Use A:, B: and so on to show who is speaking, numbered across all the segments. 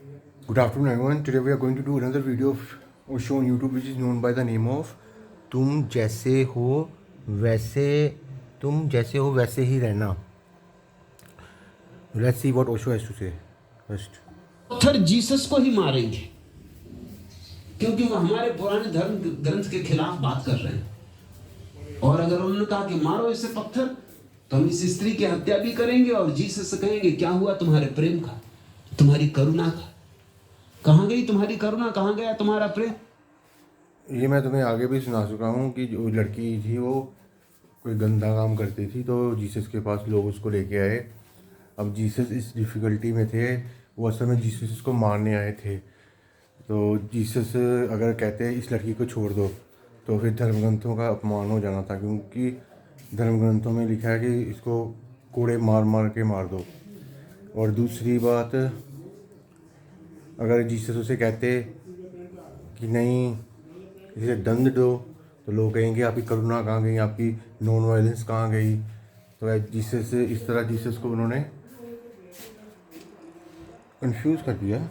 A: Good afternoon, everyone. Today we are going to do another video of or show on YouTube, which is known by the name of तुम जैसे हो वैसे तुम जैसे हो वैसे ही रहना. Let's see what Osho has to say first.
B: पत्थर जीसस को ही मारेंगे क्योंकि वो हमारे पुराने धर्म ग्रंथ के खिलाफ बात कर रहे हैं। और अगर उन्होंने कहा कि मारो इसे पत्थर, तो हम इस स्त्री की हत्या भी करेंगे और जीसस से कहेंगे क्या हुआ तुम्हारे प्रेम का, तुम्हारी करुणा का, कहां गई तुम्हारी करुणा, कहां गया तुम्हारा प्रेम।
A: ये मैं तुम्हें आगे भी सुना चुका हूँ कि जो लड़की थी वो कोई गंदा काम करती थी, तो जीसस के पास लोग उसको लेके आए। अब जीसस इस डिफ़िकल्टी में थे, वो असल में जीसस को मारने आए थे। तो जीसस अगर कहते हैं इस लड़की को छोड़ दो, तो फिर धर्म ग्रंथों का अपमान हो जाना था, क्योंकि धर्म ग्रंथों में लिखा है कि इसको कोड़े मार मार के मार दो। और दूसरी बात, अगर जीसस उसे कहते कि नहीं इसे दंड दो, तो लोग कहेंगे आपकी करुणा कहाँ गई, आपकी नॉन वायलेंस कहाँ गई। तो जीसस इस तरह जीसस को उन्होंने कंफ्यूज कर दिया।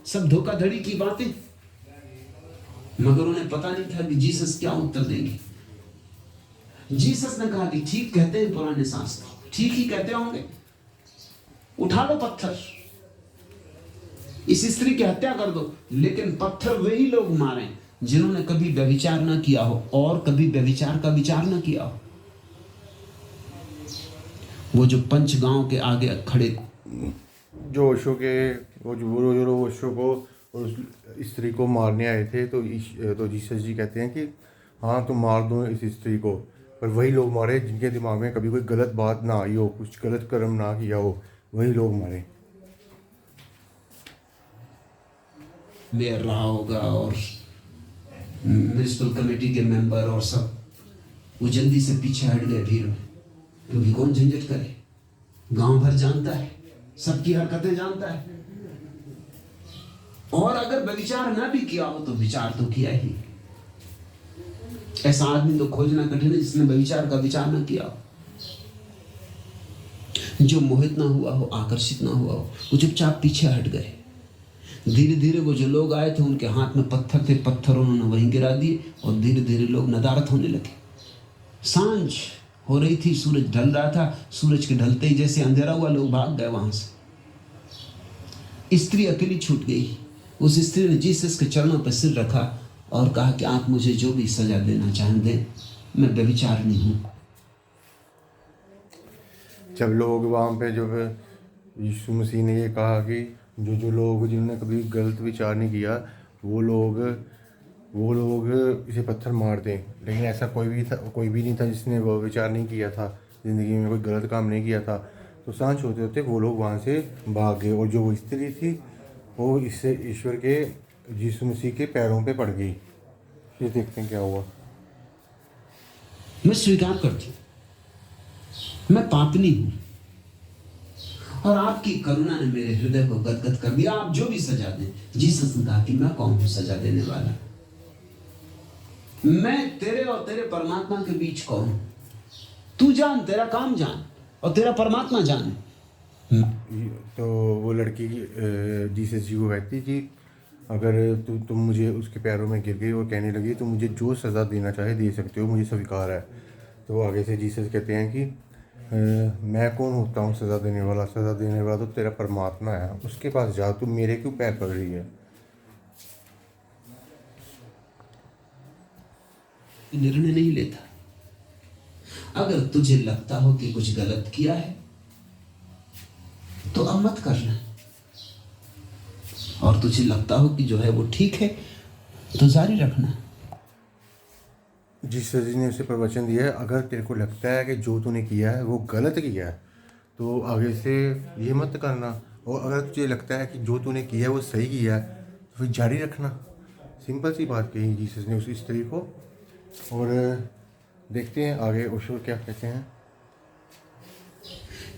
B: सब धोखाधड़ी की बातें, मगर उन्हें पता नहीं था कि जीसस क्या उत्तर देंगे। जीसस ने कहा कि ठीक कहते हैं पुराने शास्त्र, ठीक ही कहते होंगे, उठा लो पत्थर, इस स्त्री की हत्या कर दो। लेकिन पत्थर वही लोग मारें जिन्होंने कभी व्यभिचार ना किया हो और कभी व्यभिचार का विचार ना किया हो। वो जो पंचगांव के आगे खड़े,
A: जो ओशो के वो जो ओशो को और उस स्त्री को मारने आए थे, तो जीसस जी कहते हैं कि हाँ तुम मार दो इस स्त्री को, पर वही लोग मारे जिनके दिमाग में कभी कोई गलत बात ना आई हो, कुछ गलत कर्म ना किया हो, वही लोग मारे।
B: मेयर रहा होगा और म्युनिसिपल कमेटी के मेंबर और सब, वो जल्दी से पीछे हट गए भीड़ में, क्योंकि कौन झंझट करे, गांव भर जानता है, सबकी हरकतें जानता है। और अगर व्यभिचार ना भी किया हो तो विचार तो किया ही। ऐसा आदमी तो खोजना कठिन है जिसने व्यभिचार का विचार ना किया हो, जो मोहित ना हुआ हो, आकर्षित ना हुआ हो। वो चुपचाप पीछे हट गए। धीरे धीरे वो जो लोग आए थे उनके हाथ में पत्थर थे, पत्थर उन्होंने वहीं गिरा दिए और धीरे धीरे लोग नदारत होने लगे। सांझ हो रही थी, सूरज ढल रहा था, सूरज के ढलते ही जैसे अंधेरा हुआ, लोग भाग गए वहां से। स्त्री अकेली छूट गई। उस स्त्री ने जीसस के चरणों पर सिर रखा और कहा कि आप मुझे जो भी सजा देना चाहें दें, मैं व्यभिचारिणी हूं।
A: जब लोग वहाँ पे, जब यीशु मसीह ने ये कहा कि जो लोग जिन्होंने कभी गलत विचार नहीं किया, वो लोग इसे पत्थर मार दें, लेकिन ऐसा कोई भी नहीं था जिसने वो विचार नहीं किया था, ज़िंदगी में कोई गलत काम नहीं किया था। तो सांझ होते होते वो लोग वहाँ से भाग गए, और जो वो स्त्री थी वो इससे ईश्वर के यीशु मसीह के पैरों पे पड़ गई। ये देखते हैं क्या हुआ।
B: मैं स्वीकार करती हूं, मैं पापनी हूं और आपकी करुणा ने मेरे हृदय को गदगद कर दिया। आप जो भी सजा दें। जीसस ने कहा कि मैं कौन हूं सजा देने वाला, मैं तेरे और तेरे परमात्मा के बीच कौन हूं। तू जान, तेरा काम जान और तेरा परमात्मा जान।
A: तो वो लड़की जीसस जी को कहती कि अगर तुम मुझे, उसके पैरों में गिर गई और कहने लगी तो मुझे जो सज़ा देना चाहे दे सकते हो, मुझे स्वीकार है। तो आगे से जीसस कहते हैं कि मैं कौन होता हूँ सज़ा देने वाला? सज़ा देने वाला तो तेरा परमात्मा है, उसके पास जा, तुम मेरे क्यों पैर पड़ रही है?
B: निर्णय नहीं लेता। अगर तुझे लगता हो कि कुछ गलत किया है तो अब मत करना, और तुझे लगता हो कि जो है वो ठीक है तो जारी रखना।
A: जीसस जी ने उसे प्रवचन दिया है, अगर तेरे को लगता है कि जो तूने किया है वो गलत किया है तो आगे से ये मत करना, और अगर तुझे लगता है कि जो तूने किया है वो सही किया है तो फिर जारी रखना। सिंपल सी बात कही जीसस ने उस स्त्री को। और देखते हैं आगे ओशो क्या कहते हैं।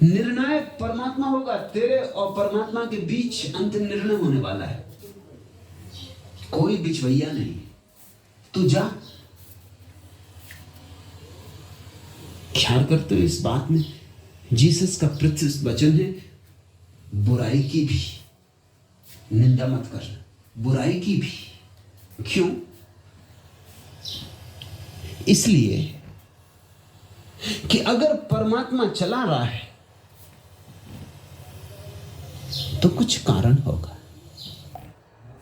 B: निर्णायक परमात्मा होगा, तेरे और परमात्मा के बीच अंतिम निर्णय होने वाला है। कोई बिचवैया नहीं, तू जा। ख्याल करते हो इस बात में जीसस का प्रत्यक्ष वचन है बुराई की भी निंदा मत करना, बुराई की भी। क्यों? इसलिए कि अगर परमात्मा चला रहा है तो कुछ कारण होगा।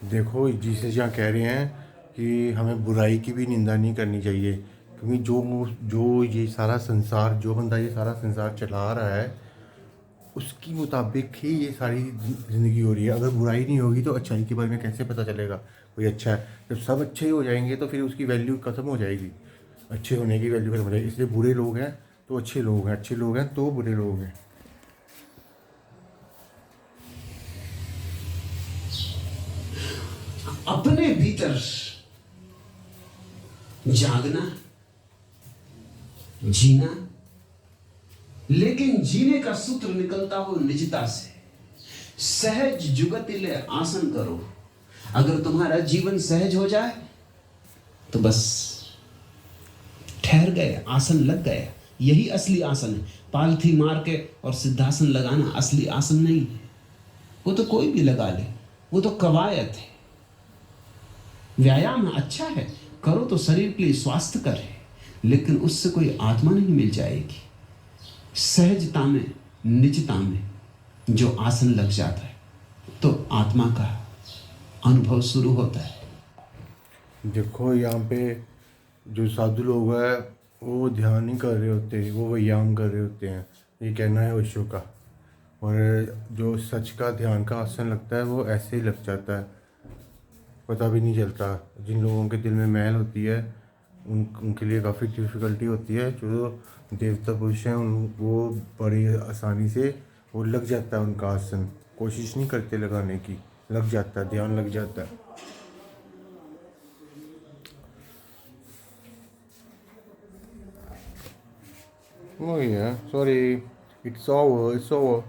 A: देखो जीसस यहाँ कह रहे हैं कि हमें बुराई की भी निंदा नहीं करनी चाहिए, क्योंकि जो जो ये सारा संसार, जो बंदा ये सारा संसार चला रहा है, उसकी मुताबिक ही ये सारी ज़िंदगी हो रही है। अगर बुराई नहीं होगी तो अच्छाई के बारे में कैसे पता चलेगा कोई अच्छा है? जब सब अच्छे ही हो जाएंगे तो फिर उसकी वैल्यू ख़त्म हो जाएगी, अच्छे होने की वैल्यू खत्म हो जाएगी। इसलिए बुरे लोग हैं तो अच्छे लोग हैं, अच्छे लोग हैं तो बुरे लोग हैं।
B: अपने भीतर जागना, जीना, लेकिन जीने का सूत्र निकलता हो निजता से। सहज जुगतिले आसन करो। अगर तुम्हारा जीवन सहज हो जाए तो बस ठहर गए, आसन लग गए। यही असली आसन है। पालथी मार के और सिद्धासन लगाना असली आसन नहीं है। वो तो कोई भी लगा ले, वो तो कवायद है। व्यायाम अच्छा है, करो तो शरीर के लिए स्वास्थ्य कर है, लेकिन उससे कोई आत्मा नहीं मिल जाएगी। सहजता में, निजता में जो आसन लग जाता है तो आत्मा का अनुभव शुरू होता है।
A: देखो यहाँ पे जो साधु लोग हैं वो ध्यान नहीं कर रहे होते, वो व्यायाम कर रहे होते हैं, ये कहना है ओशो का। और जो सच का ध्यान का आसन लगता है वो ऐसे ही लग जाता है, पता भी नहीं चलता। जिन लोगों के दिल में मैल होती है उनके लिए काफ़ी डिफ़िकल्टी होती है। जो देवता पुरुष हैं वो बड़ी आसानी से वो लग जाता है उनका आसन, कोशिश नहीं करते लगाने की, लग जाता है, ध्यान लग जाता है। Oh yeah, sorry, it's over.